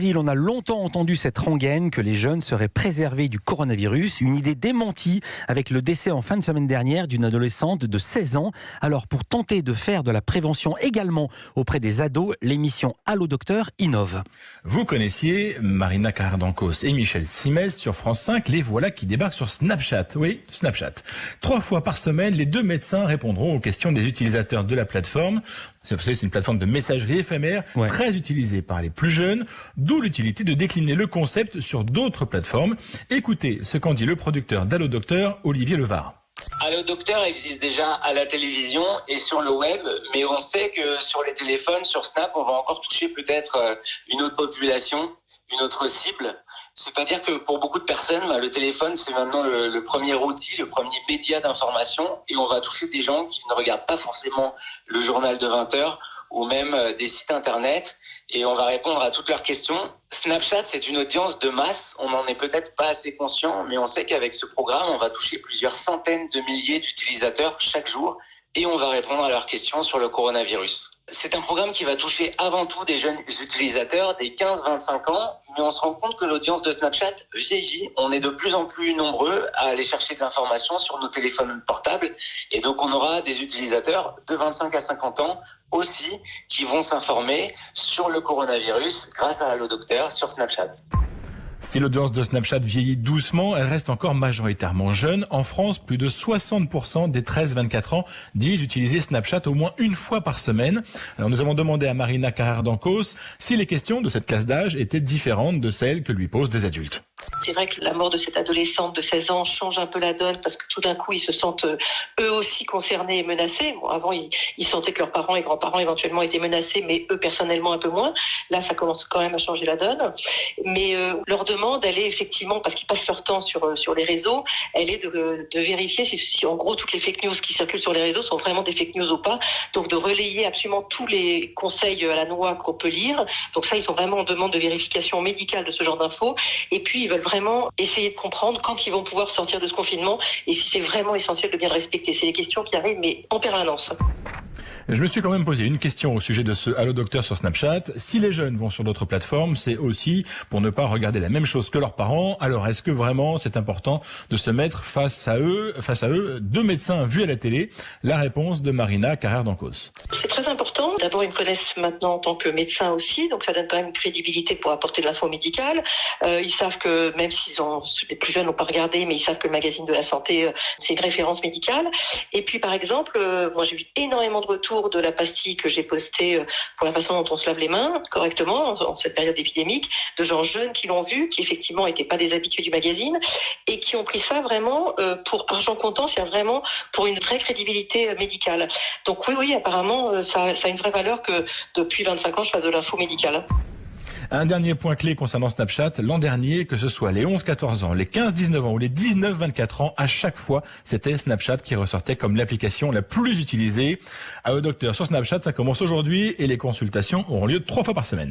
On a longtemps entendu cette rengaine que les jeunes seraient préservés du coronavirus. Une idée démentie avec le décès en fin de semaine dernière d'une adolescente de 16 ans. Alors pour tenter de faire de la prévention également auprès des ados, l'émission Allo Docteur innove. Vous connaissiez Marina Carrère d'Ancos et Michel Simès sur France 5. Les voilà qui débarquent sur Snapchat. Oui, Snapchat. 3 fois par semaine, les 2 médecins répondront aux questions des utilisateurs de la plateforme. Vous savez, c'est une plateforme de messagerie éphémère très utilisée par les plus jeunes, d'où l'utilité de décliner le concept sur d'autres plateformes. Écoutez ce qu'en dit le producteur d'Allo Docteur, Olivier Levard. Allo Docteur existe déjà à la télévision et sur le web, mais on sait que sur les téléphones, sur Snap, on va encore toucher peut-être une autre population, une autre cible. C'est-à-dire que pour beaucoup de personnes, le téléphone, c'est maintenant le premier outil, le premier média d'information, et on va toucher des gens qui ne regardent pas forcément le journal de 20 heures ou même des sites internet, et on va répondre à toutes leurs questions. Snapchat, c'est une audience de masse, on n'en est peut-être pas assez conscient, mais on sait qu'avec ce programme, on va toucher plusieurs centaines de milliers d'utilisateurs chaque jour, et on va répondre à leurs questions sur le coronavirus. C'est un programme qui va toucher avant tout des jeunes utilisateurs des 15-25 ans, mais on se rend compte que l'audience de Snapchat vieillit. On est de plus en plus nombreux à aller chercher de l'information sur nos téléphones portables, et donc on aura des utilisateurs de 25 à 50 ans aussi qui vont s'informer sur le coronavirus grâce à Allo Docteur sur Snapchat. Si l'audience de Snapchat vieillit doucement, elle reste encore majoritairement jeune. En France, plus de 60% des 13-24 ans disent utiliser Snapchat au moins une fois par semaine. Alors nous avons demandé à Marina Carrère d'Ancos si les questions de cette classe d'âge étaient différentes de celles que lui posent des adultes. C'est vrai que la mort de cette adolescente de 16 ans change un peu la donne parce que tout d'un coup, ils se sentent eux aussi concernés et menacés. Bon, avant, ils sentaient que leurs parents et grands-parents éventuellement étaient menacés, mais eux personnellement un peu moins. Là, ça commence quand même à changer la donne. Mais leur demande, elle est effectivement, parce qu'ils passent leur temps sur les réseaux, elle est de vérifier si en gros toutes les fake news qui circulent sur les réseaux sont vraiment des fake news ou pas. Donc de relayer absolument tous les conseils à la noix qu'on peut lire. Donc ça, ils sont vraiment en demande de vérification médicale de ce genre d'infos. Et puis, ils veulent vraiment essayer de comprendre quand ils vont pouvoir sortir de ce confinement et si c'est vraiment essentiel de bien le respecter. C'est des questions qui arrivent, mais en permanence. Je me suis quand même posé une question au sujet de ce Allo Docteur sur Snapchat. Si les jeunes vont sur d'autres plateformes, c'est aussi pour ne pas regarder la même chose que leurs parents. Alors, est-ce que vraiment c'est important de se mettre face à eux, 2 médecins vus à la télé? La réponse de Marina Carrère d'Ancos. C'est très important. D'abord, ils me connaissent maintenant en tant que médecin aussi, donc ça donne quand même une crédibilité pour apporter de l'info médicale. Ils savent que même les plus jeunes n'ont pas regardé, mais ils savent que le magazine de la santé, c'est une référence médicale. Et puis, par exemple, moi j'ai vu énormément de retours de la pastille que j'ai postée pour la façon dont on se lave les mains correctement en cette période épidémique, de gens jeunes qui l'ont vu, qui effectivement n'étaient pas des habitués du magazine et qui ont pris ça vraiment pour argent comptant, c'est vraiment pour une vraie crédibilité médicale. Donc oui, apparemment, ça a une vraie valeur que depuis 25 ans, je fasse de l'info médicale. Un dernier point clé concernant Snapchat, l'an dernier, que ce soit les 11-14 ans, les 15-19 ans ou les 19-24 ans, à chaque fois, c'était Snapchat qui ressortait comme l'application la plus utilisée. Allo Docteur sur Snapchat, ça commence aujourd'hui et les consultations auront lieu 3 fois par semaine.